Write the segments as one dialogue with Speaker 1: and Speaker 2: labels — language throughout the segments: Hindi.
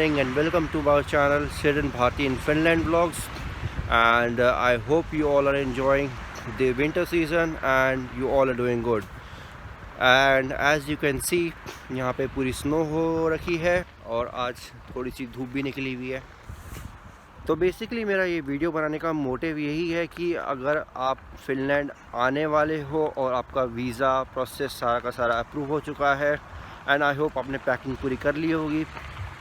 Speaker 1: morning and welcome to our channel Sweden Bharti in Finland vlogs. And I hope you all are enjoying the winter season and you all are doing good. And as you can see, यहाँ पे पूरी स्नो हो रखी है और आज थोड़ी सी धूप भी निकली हुई है। तो बेसिकली मेरा ये वीडियो बनाने का मोटिव यही है कि अगर आप फिनलैंड आने वाले हो और आपका वीज़ा प्रोसेस सारा का सारा अप्रूव हो चुका है एंड आई होप आपने पैकिंग पूरी कर ली होगी,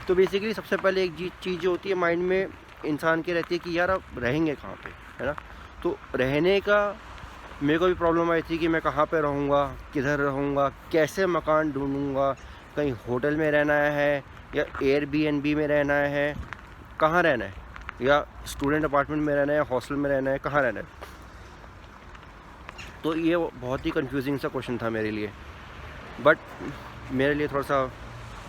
Speaker 1: तो बेसिकली सबसे पहले एक चीज़ जो होती है माइंड में इंसान की रहती है कि यार अब रहेंगे कहाँ पे, है ना। तो रहने का मेरे को भी प्रॉब्लम आई थी कि मैं कहाँ पे रहूँगा, किधर रहूँगा, कैसे मकान ढूँढूँगा, कहीं होटल में रहना है या एयरबीएनबी में रहना है, कहाँ रहना है, या स्टूडेंट अपार्टमेंट में रहना है, हॉस्टल में रहना है, कहाँ रहना है। तो ये बहुत ही कंफ्यूजिंग सा क्वेश्चन था मेरे लिए, बट मेरे लिए थोड़ा सा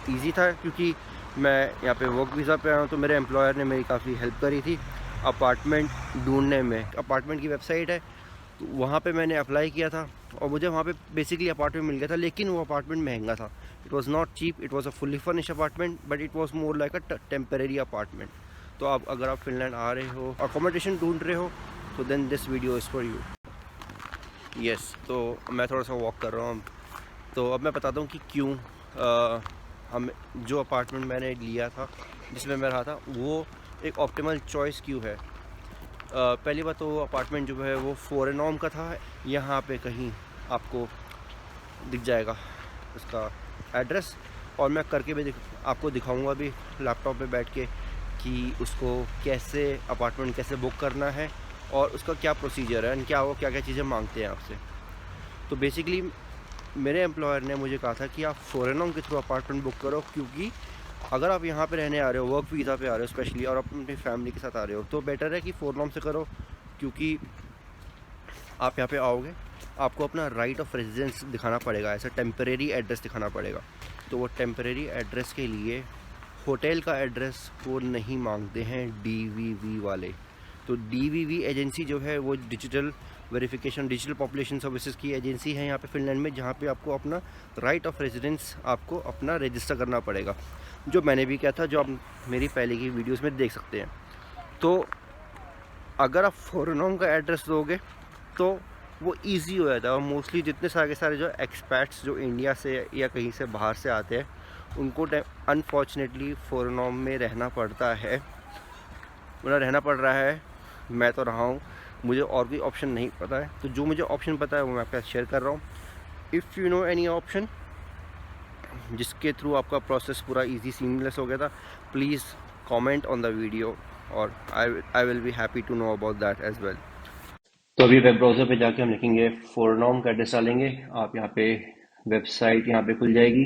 Speaker 1: इजी था क्योंकि मैं यहाँ पे वर्क वीज़ा पे आया हूँ। तो मेरे एम्प्लॉयर ने मेरी काफ़ी हेल्प करी थी अपार्टमेंट ढूंढने में। अपार्टमेंट की वेबसाइट है, तो वहाँ पे मैंने अप्लाई किया था और मुझे वहाँ पे बेसिकली अपार्टमेंट मिल गया था, लेकिन वो अपार्टमेंट महंगा था। It was not cheap, it was a fully furnished apartment, but it was more like a temporary apartment. तो आप अगर आप फिनलैंड आ रहे हो, अकोमोडेशन ढूंढ रहे हो, तो then this video is for you. Yes, तो मैं थोड़ा सा वॉक कर रहा हूँ। तो अब मैं बताता हूँ कि क्यों हम जो अपार्टमेंट मैंने लिया था, जिसमें मैं रहा था, वो एक ऑप्टिमल चॉइस क्यों है। पहली बात तो वो अपार्टमेंट जो है वो फोरेनॉम का था। यहाँ पे कहीं आपको दिख जाएगा उसका एड्रेस, और मैं करके भी आपको दिखाऊंगा भी लैपटॉप पे बैठ के कि उसको कैसे अपार्टमेंट कैसे बुक करना है और उसका क्या प्रोसीजर है एंड क्या वो क्या क्या चीज़ें मांगते हैं आपसे। तो बेसिकली मेरे एम्प्लॉयर ने मुझे कहा था कि आप फोरेनॉम के थ्रू अपार्टमेंट बुक करो, क्योंकि अगर आप यहाँ पे रहने आ रहे हो, वर्क वीज़ा पे आ रहे हो स्पेशली, और अपनी फैमिली के साथ आ रहे हो, तो बेटर है कि फोरेनॉम से करो। क्योंकि आप यहाँ पे आओगे, आपको अपना राइट ऑफ रेजिडेंस दिखाना पड़ेगा, ऐसा टेम्परेरी एड्रेस दिखाना पड़ेगा। तो वो टेम्परेरी एड्रेस के लिए होटल का एड्रेस वो नहीं मांगते हैं डीवीवी वाले। तो डीवीवी एजेंसी जो है वो digital verification, digital population services की एजेंसी है यहाँ पे फिनलैंड में, जहाँ पे आपको अपना राइट ऑफ रेजिडेंस आपको अपना रजिस्टर करना पड़ेगा, जो मैंने भी किया था, जो आप मेरी पहले की वीडियोस में देख सकते हैं। तो अगर आप फोरेनॉम का एड्रेस दोगे तो वो इजी हो जाता है। और मोस्टली जितने सारे जो एक्सपैट्स जो इंडिया से या कहीं से बाहर से आते हैं, उनको अनफॉर्चुनेटली फोरेनॉम में रहना पड़ता है, मतलब रहना पड़ रहा है। मैं तो रहा हूँ, मुझे और कोई ऑप्शन नहीं पता है। तो जो मुझे ऑप्शन पता है वो मैं आपके साथ शेयर कर रहा हूँ। If you know any option जिसके थ्रू आपका प्रोसेस पूरा इजी सीमलेस हो गया था, please comment on the video और I will be happy to know about that as well. तो अभी वेब ब्राउज़र पे जाके हम लिखेंगे फोरेनॉम का एड्रेस डालेंगे। आप यहाँ पे वेबसाइट यहाँ पे खुल जाएगी,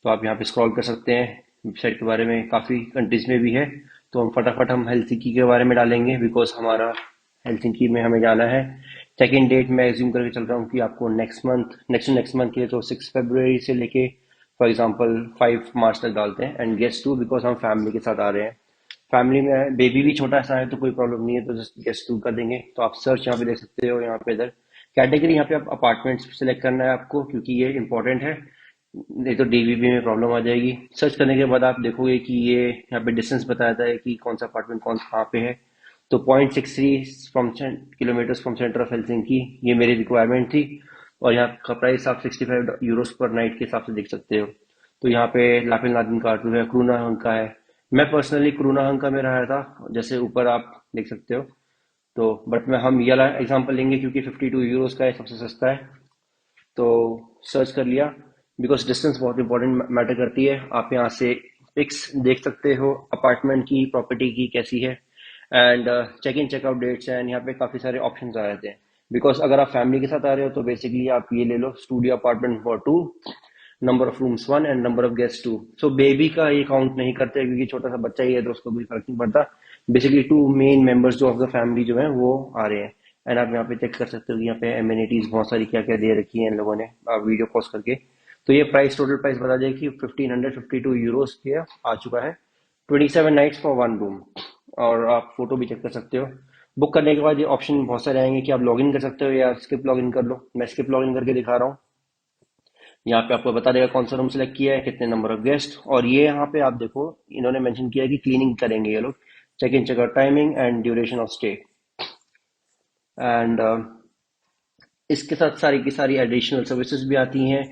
Speaker 1: तो आप यहाँ पे स्क्रॉल कर सकते हैं। वेबसाइट के बारे में काफ़ी कंट्रीज़ में भी है, तो हम फटाफट हम हेल्सिंकी के बारे में डालेंगे, बिकॉज हमारा हेल्सिंकी में हमें जाना है। चेक इन डेट मैं एज्यूम करके चल रहा हूँ कि आपको नेक्स्ट मंथ के लिए तो 6 फरवरी से लेके फॉर एग्जांपल 5 मार्च तक डालते हैं। एंड गेस्ट टू, बिकॉज हम फैमिली के साथ आ रहे हैं, फैमिली में बेबी भी छोटा सा है, तो कोई प्रॉब्लम नहीं है, तो जस्ट गेस्ट टू कर देंगे। तो आप सर्च यहाँ पे देख सकते हो, यहाँ पे इधर कैटेगरी, यहाँ पे आप अपार्टमेंट्स सेलेक्ट करना है आपको, क्योंकि ये इंपॉर्टेंट है, नहीं तो डीवीबी में प्रॉब्लम आ जाएगी। सर्च करने के बाद आप देखोगे कि ये यहाँ पे डिस्टेंस बताता है कि कौन सा अपार्टमेंट कौन कहाँ पे है। तो 0.63 kilometre from centre of Helsinki, ये मेरी रिक्वायरमेंट थी। और यहाँ का प्राइस आप 65 यूरोस पर नाइट के हिसाब से देख सकते हो। तो यहाँ पे लापिन कार्टू है, क्रूना का है। मैं पर्सनली क्रूनाहंका में रहा था, जैसे ऊपर आप देख सकते हो। तो बट मैं हम ये वाला एग्जांपल लेंगे क्योंकि 52 यूरोस का है, सबसे सस्ता है। तो सर्च कर लिया, बिकॉज डिस्टेंस बहुत इंपॉर्टेंट मैटर करती है। आप यहाँ से पिक्स देख सकते हो अपार्टमेंट की, प्रॉपर्टी की कैसी है, and check in checkout dates and यहाँ पे काफ़ी सारे ऑप्शंस आ जाते हैं। बिकॉज अगर आप फैमिली के साथ आ रहे हो तो बेसिकली आप ये ले लो, studio apartment for 2, number of rooms 1 and number of guest 2। So baby का ये काउंट नहीं करते, क्योंकि छोटा सा बच्चा ही है तो उसको कोई फर्क नहीं पड़ता। बेसिकली 2 मेन मेंबर्स जो ऑफ द फैमिली जो है वो आ रहे हैं। एंड आप यहाँ पे चेक कर सकते हो कि यहाँ पे एमिनिटीज बहुत सारी क्या क्या दे रखी है इन लोगों ने, वीडियो पॉज करके। तो ये प्राइस, टोटल प्राइस बता दें कि 1552 यूरोस के आ चुका है, 27 नाइट्स फॉर 1 रूम। और आप फोटो भी चेक कर सकते हो। बुक करने के बाद ये ऑप्शन बहुत सारे आएंगे कि आप लॉगिन कर सकते हो या स्किप लॉगिन कर लो। मैं स्किप लॉगिन करके दिखा रहा हूँ। यहाँ पे आपको बता देगा कौन सा रूम सेलेक्ट किया है, कितने नंबर ऑफ गेस्ट, और ये यहाँ पे आप देखो इन्होंने मेंशन किया है कि क्लीनिंग करेंगे ये लोग, check in checkout timing and duration of stay. And इसके साथ सारी की सारी एडिशनल सर्विसेज भी आती हैं।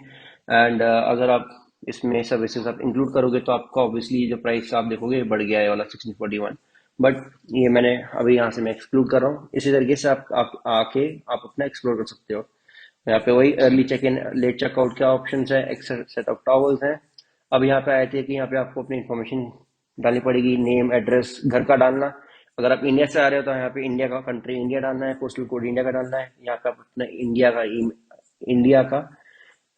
Speaker 1: एंड अगर आप इसमें सर्विसेज आप इंक्लूड करोगे तो आपका ऑब्वियसली जो प्राइस आप देखोगे बढ़ गया है वाला 1641, बट ये मैंने अभी यहाँ से मैं एक्सक्लूड कर रहा हूँ। इसी तरीके से आप आके आप अपना एक्सप्लोर कर सकते हो। यहाँ पे वही early check in late checkout का ऑप्शन है, एक्स्ट्रा सेट ऑफ टॉवल्स हैं। अब यहाँ पे आए थे कि यहाँ पे आपको अपनी इंफॉर्मेशन डालनी पड़ेगी, नेम एड्रेस घर का डालना। अगर आप इंडिया से आ रहे हो तो यहाँ पे इंडिया का कंट्री इंडिया डालना है, पोस्टल कोड इंडिया का डालना है। यहाँ पे आप अपना इंडिया का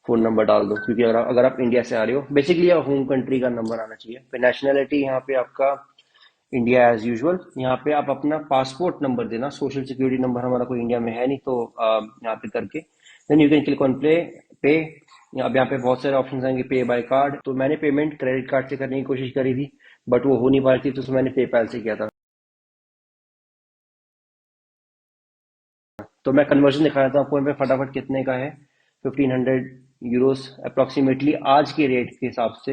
Speaker 1: फोन नंबर डाल दो, क्योंकि अगर आप इंडिया से आ रहे हो बेसिकली होम कंट्री का नंबर आना चाहिए। फिर नेशनैलिटी यहाँ पे आपका इंडिया एज यूजुअल। यहाँ पे आप अपना पासपोर्ट नंबर देना, सोशल सिक्योरिटी नंबर हमारा कोई इंडिया में है नहीं तो यहाँ पे करके then you can click on pay. अब यहाँ पे बहुत सारे ऑप्शन आएंगे, पे बाय कार्ड। तो मैंने पेमेंट क्रेडिट कार्ड से करने की कोशिश करी थी बट वो हो नहीं पा रही थी, तो मैंने पेपैल से किया था। तो मैं कन्वर्जन दिखा रहा था आपको यहाँ पे फटाफट कितने का है। 1500 यूरोस अप्रोक्सीमेटली आज के रेट के हिसाब से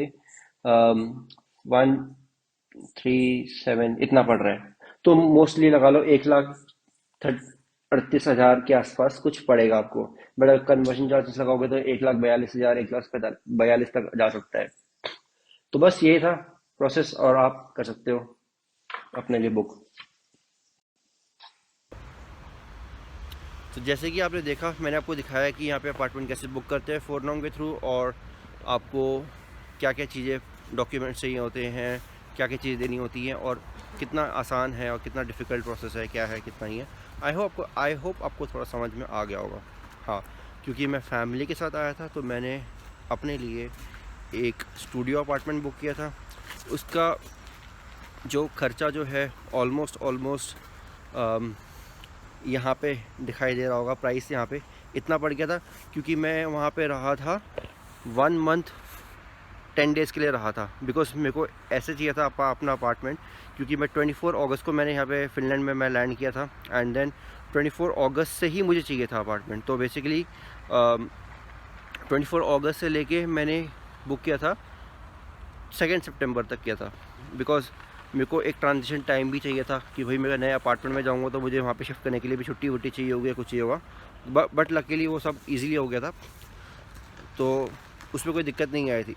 Speaker 1: 137 इतना पड़ रहा है। तो मोस्टली लगा लो 1,38,000 के आसपास कुछ पड़ेगा आपको। बट अगर कन्वर्जन चार्जेस लगाओगे तो 1,42,000 1,42 तक जा सकता है। तो बस ये था प्रोसेस, और आप कर सकते हो अपने लिए बुक। तो जैसे कि आपने देखा, मैंने आपको दिखाया कि यहाँ पे अपार्टमेंट कैसे बुक करते हैं फोरनॉन्ग के थ्रू, और आपको क्या क्या चीज़ें डॉक्यूमेंट्स चाहिए होते हैं, क्या क्या चीज़ें देनी होती हैं, और कितना आसान है और कितना डिफ़िकल्ट प्रोसेस है, क्या है कितना ही है। आई होप आपको थोड़ा समझ में आ गया होगा। हाँ, क्योंकि मैं फैमिली के साथ आया था तो मैंने अपने लिए एक स्टूडियो अपार्टमेंट बुक किया था। उसका जो खर्चा जो है ऑलमोस्ट यहाँ पे दिखाई दे रहा होगा, प्राइस यहाँ पे इतना पड़ गया था, क्योंकि मैं वहाँ पे रहा था 1 मंथ 10 डेज़ के लिए रहा था। बिकॉज मेरे को ऐसे चाहिए था अपना अपार्टमेंट, क्योंकि मैं 24 अगस्त को मैंने यहाँ पे फ़िनलैंड में मैं लैंड किया था, एंड देन 24 अगस्त से ही मुझे चाहिए था अपार्टमेंट। तो बेसिकली 24 अगस्त से लेके मैंने बुक किया था 2 सितंबर तक किया था, बिकॉज मेरे को एक ट्रांजिशन टाइम भी चाहिए था कि भाई मैं नए अपार्टमेंट में जाऊंगा तो मुझे वहाँ पे शिफ्ट करने के लिए भी छुट्टी वुट्टी चाहिए होगी, कुछ चाहिए होगा। बट लकीली वो सब इजीली हो गया था, तो उसमें कोई दिक्कत नहीं आई थी।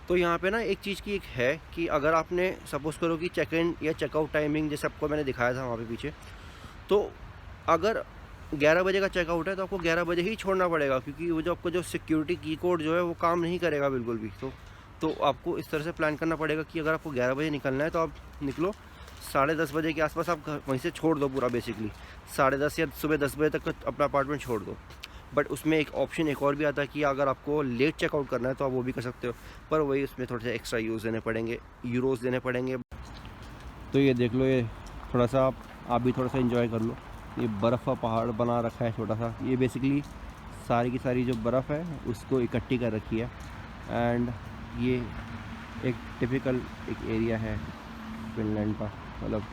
Speaker 1: तो यहाँ पे ना एक चीज़ की एक है कि अगर आपने सपोज़ करो कि चेक इन या चेकआउट टाइमिंग जैसे आपको मैंने दिखाया था वहाँ पे पीछे, तो अगर 11 बजे का चेकआउट है तो आपको 11 बजे ही छोड़ना पड़ेगा, क्योंकि वो जो आपको जो सिक्योरिटी की कोड जो है वो काम नहीं करेगा बिल्कुल भी। तो आपको इस तरह से प्लान करना पड़ेगा कि अगर आपको 11 बजे निकलना है तो आप निकलो 10:30 बजे के आसपास, आप वहीं से छोड़ दो पूरा, बेसिकली 10:30 या सुबह 10 बजे तक अपना अपार्टमेंट छोड़ दो। बट उसमें एक ऑप्शन एक और भी आता है कि अगर आपको लेट चेकआउट करना है तो आप वो भी कर सकते हो, पर वही उसमें थोड़े से एक्स्ट्रा देने पड़ेंगे, यूरोस देने पड़ेंगे। तो ये देख लो, ये थोड़ा सा आप भी थोड़ा सा इंजॉय कर लो। ये बर्फ़ का पहाड़ बना रखा है छोटा सा, ये बेसिकली सारी की सारी जो बर्फ़ है उसको इकट्ठी कर रखी है। एंड ये एक टिपिकल एक एरिया है फिनलैंड का। मतलब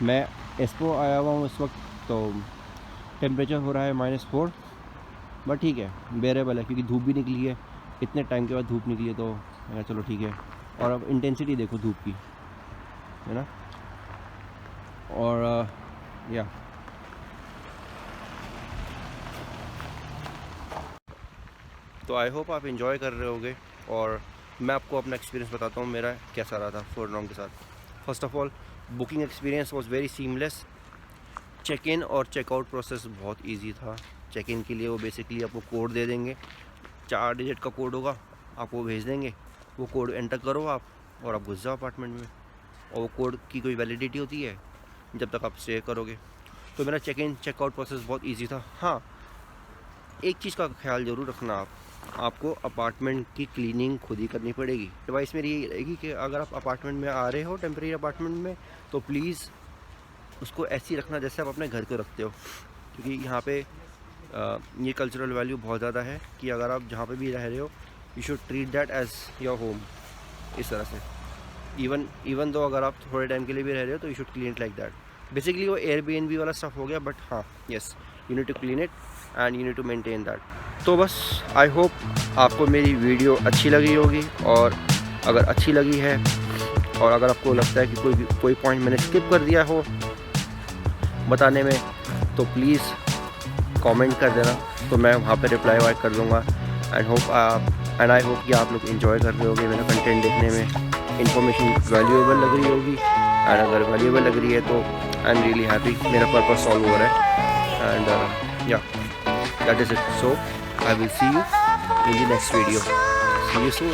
Speaker 1: मैं एस्पो आया हुआ हूँ इस वक्त, तो टेम्परेचर हो रहा है -4, बट ठीक है, बेरेबल है, क्योंकि धूप भी निकली है। इतने टाइम के बाद धूप निकली है तो मैं चलो ठीक है। और अब इंटेंसिटी देखो धूप की, है ना। और या तो आई होप आप इंजॉय कर रहे होगे, और मैं आपको अपना एक्सपीरियंस बताता हूँ मेरा कैसा रहा था फोरनॉन्ग के साथ। First of all, booking experience was very seamless. Check in और चेकआउट प्रोसेस बहुत इजी था। चेक इन के लिए वो बेसिकली आपको कोड दे देंगे, 4 डिजिट का कोड होगा, आप वो भेज देंगे, वो कोड एंटर करो आप और आप घुस जाओ अपार्टमेंट में। और वो कोड की कोई वैलिडिटी होती है जब तक आप स्टे करोगे। तो मेरा चेक इन चेकआउट प्रोसेस बहुत ईजी था। हाँ, एक चीज़ का ख्याल ज़रूर रखना, आपको अपार्टमेंट की क्लीनिंग खुद ही करनी पड़ेगी। एडवाइस मेरी ये रहेगी कि अगर आप अपार्टमेंट में आ रहे हो, टेम्परेरी अपार्टमेंट में, तो प्लीज़ उसको ऐसे ही रखना जैसे आप अपने घर को रखते हो, क्योंकि यहाँ पे ये कल्चरल वैल्यू बहुत ज़्यादा है कि अगर आप जहाँ पे भी रह रहे हो, you should treat that as your home, इस तरह से। इवन दो अगर आप थोड़े टाइम के लिए भी रह रहे हो तो you should clean it like that. Basically वो एयरबीएनबी वाला स्टफ हो गया, बट हाँ, yes, you need to clean it and you need to maintain that. तो बस आई होप आपको मेरी वीडियो अच्छी लगी होगी, और अगर अच्छी लगी है और अगर आपको लगता है कि कोई पॉइंट मैंने स्किप कर दिया हो बताने में, तो प्लीज़ कमेंट कर देना, तो मैं वहाँ पे रिप्लाई कर दूँगा। एंड आई होप कि आप लोग इन्जॉय कर रहे होगे मेरा कंटेंट देखने में, इन्फॉर्मेशन वैल्यूएबल लग रही होगी, एंड अगर वैल्यूएबल लग रही है तो आई एम रियली हैप्पी, मेरा पर्पस सॉल्व हो रहा है। And yeah that is it, so I will see you in the next video, see you soon.